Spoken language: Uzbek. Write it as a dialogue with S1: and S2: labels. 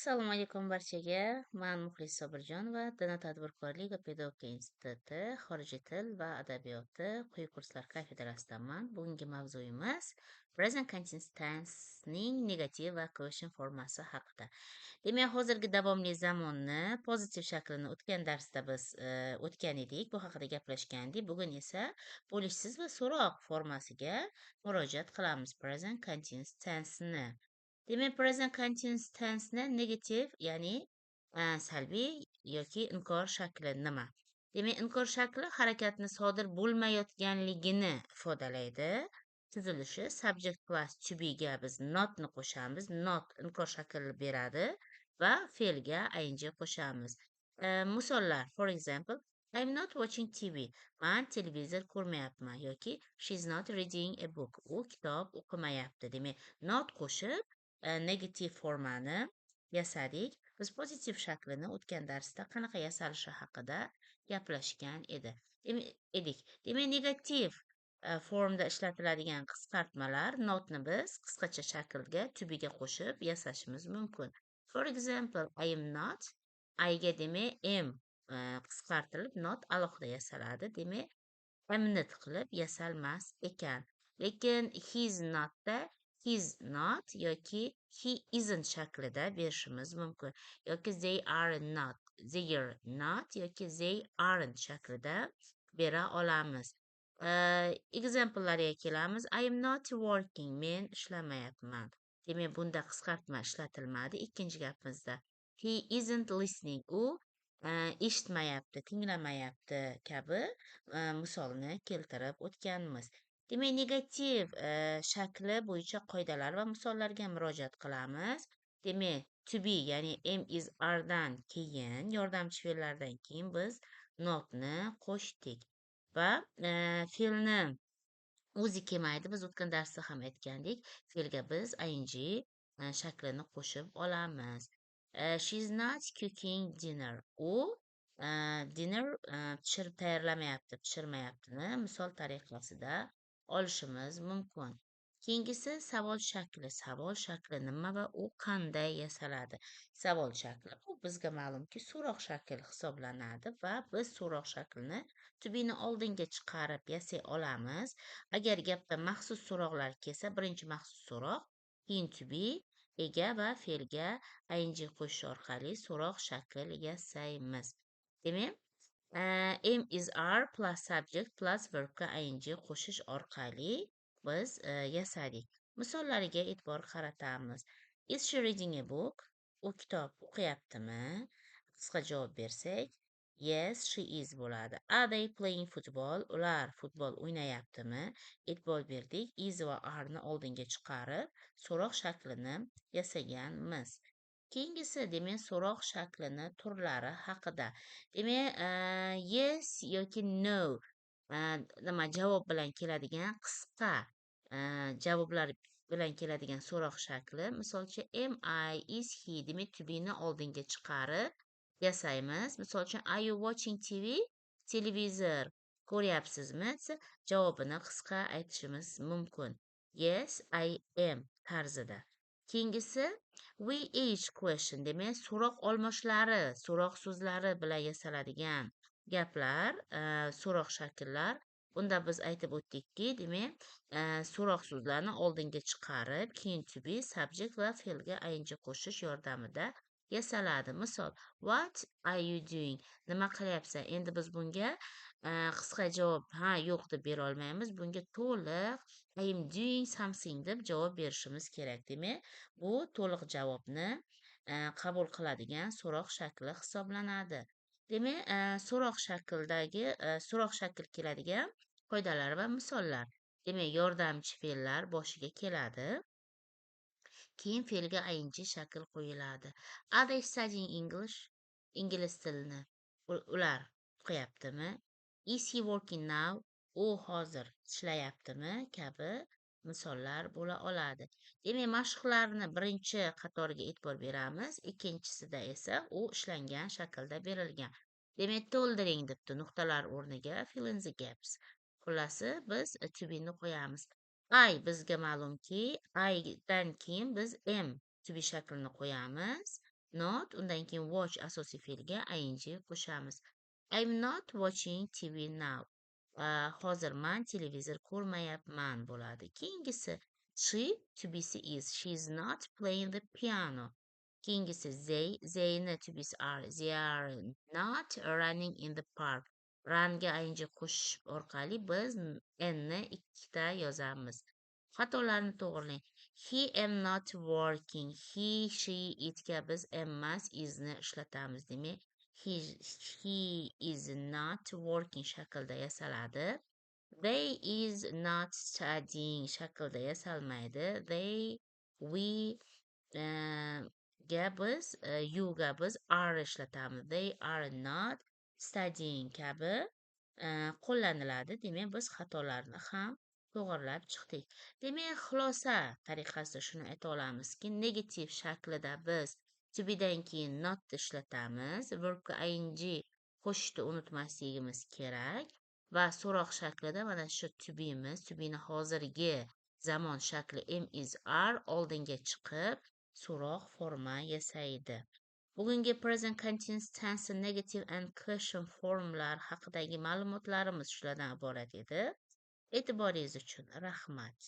S1: Assalomu alaykum barchaga. Men Muxlis Sobirjonova, Dana tadbirkorlik va pedagogika instituti xorijiy til va adabiyoti quyi kurslar kafedrasidaman. Bugungi mavzuyimiz present continuous tensening negativ va question formasi haqida. Demak, hozirgi davomli zamonni pozitiv shaklini o'tgan darsda biz o'tgan edik. Bu haqida gaplashgandik. Bugun esa bo'lishsiz va so'roq formasiga murojaat qilamiz present continuous tenseni. Demak, present continuous tense'ni negativ, ya'ni salbiy yoki inkor shakli nima? Demak, inkor shakli harakatni sodir bo'lmayotganligini ifodalaydi. Tuzilishi subject plus to be ga biz not ni qo'shamiz. Not inkor shaklni beradi va fe'lga ing qo'shamiz. Misollar, for example, I'm not watching TV. Man televizor ko'rmayapman yoki she's not reading a book. U kitob o'qimayapti. Demak, not qo'shib negativ formani yasadik. Biz pozitiv shaklini o'tgan darsda qanaqa yasalishi haqida gaplashgan edik. Demak, negativ formda ishlatiladigan qisqartmalar notni biz qisqacha shaklga to be ga qo'shib yasashimiz mumkin. For example, I am not, I ga demak am qisqartirilib not alohida yasaladi. Demak, am nit qilib yasalmas ekan. Lekin he's not da he's not yoki he isn't shaklida berishimiz mumkin. Yoki they are not, they're not yoki they aren't shaklida bera olamiz. Example'larga kelamiz. I am not working. Men ishlamayapman. Demak, bunda qisqartma ishlatilmadi. Ikkinchi gapimizda he isn't listening. U eshitmayapti, tinglamayapti kabi misolni keltirib o'tganmiz. Demak, negativ shakli bo'yicha qoidalar va misollarga murojaat qilamiz. Demak, to be, ya'ni am is are dan keyin, yordamchi fe'llardan keyin biz notni qo'shdik va fe'lni o'zi kelmaydi. Biz o'tgan darsda ham aytgandik. Fe'lga biz ing shaklini qo'shib olamiz. She's not cooking dinner. U dinner pishirmayaptini misol tariqasida olishimiz mumkin. Keyingisi savol shakli. Savol shakli nima va u qanday yasaladi? Savol shakli bu bizga ma'lumki so'roq shakl hisoblanadi va biz so'roq shaklini to be ni oldinga chiqarib yasay olamiz. Agar gapda maxsus so'roqlar kelsa, birinchi maxsus so'roq, keyin to be, ega va fe'lga ing qo'shish orqali so'roq shakl yasaymiz. Demak, am is are plus subject plus verbga ing qo'shish orqali biz yasadik. Misollariga e'tibor qaratamiz. Is she reading a book? U kitob o'qiyaptimi? Qisqa javob bersak, yes, she is bo'ladi. Are they playing football? Ular futbol o'ynayaptimi? E'tibor berdik. Is va are ni oldinga chiqarib, so'roq shaklini yasaganmiz. Keyingisi, demak, so'roq shaklini turlari haqida. Demak, yes yoki no nima javob bilan keladigan qisqa javoblar bilan keladigan so'roq shakli. Misolcha, am I, is he, demak, to be ni oldinga chiqarib yasaymiz. Misolcha, are you watching TV? Televizor ko'ryapsizmi? Desa, javobini qisqa aytishimiz mumkin. Yes, I am tarzida. Keyingisi, we each question, demak, so'roq olmoshlari, so'roq so'zlari bilan yasaladigan gaplar, so'roq shakllar. Bunda biz aytib o'tdikki, demak, so'roq so'zlarni oldinga chiqarib, keyin to be, subject va fe'lga ing qo'shish yordamida yasaladi. Misol, what are you doing? Nima qilyapsan? Endi biz bunga qisqa javob ha, yo'q deb bera olmaymiz. Bunga to'liq I am doing something deb javob berishimiz kerak. Demak, bu to'liq javobni qabul qiladigan so'roq shakli hisoblanadi. Demak, so'roq shakl keladigan qoidalar va misollar. Demak, yordamchi fe'llar boshiga keladi. Keyin fe'lga ing shakl qo'yiladi. Are they studying English? Ingliz tilini ular o'qiyaptimi? Is he working now? U hozir ishlayaptimi? Kabi misollar bo'la oladi. Demak, mashqlarni birinchi qatoriga e'tibor beramiz, ikkinchisida esa u ishlangan shaklda berilgan. Demak, to'ldiring debdi nuqtalar o'rniga fill in the gaps. Xullasi biz to be ni qo'yamiz. I bizga ma'lumki, I dan keyin biz am to be shaklini qo'yamiz. not, undan keyin watch asosiy fe'lga ing qo'shamiz. I'm not watching TV now. Hozir man televizor ko'rmayapman bo'ladi. Keyingisi she tubisi is. She is not playing the piano. Keyingisi theyni tubisi are. They are not running in the park. Runga ing qo'shish orqali biz nni ikkita yozamiz. Xatolarni to'g'rilang. He am not working. He, she, itga biz emas isni ishlatamiz. Demak, he is not working shaklda yasaladi. They is not studying shaklda yasalmaydi. They, we, ga biz you ga biz are ishlatamiz. They are not studying kabi qo'llaniladi. Demak, biz xatolarni ham to'g'irlab chiqdik. Demak, xulosa tariqasida shuni ayta olamizki, negativ shaklida biz to bedan keyin not ishlatamiz. Verbga ing qo'shishni unutmasligimiz kerak. Va so'roq shaklida mana shu to be'miz, to be'ni hozirgi zamon shakli am is are oldinga chiqib so'roq forma yasaydi. Bugungi present continuous tense negative and question formlar haqidagi ma'lumotlarimiz shulardan iborat edi. E'tiboringiz uchun rahmat.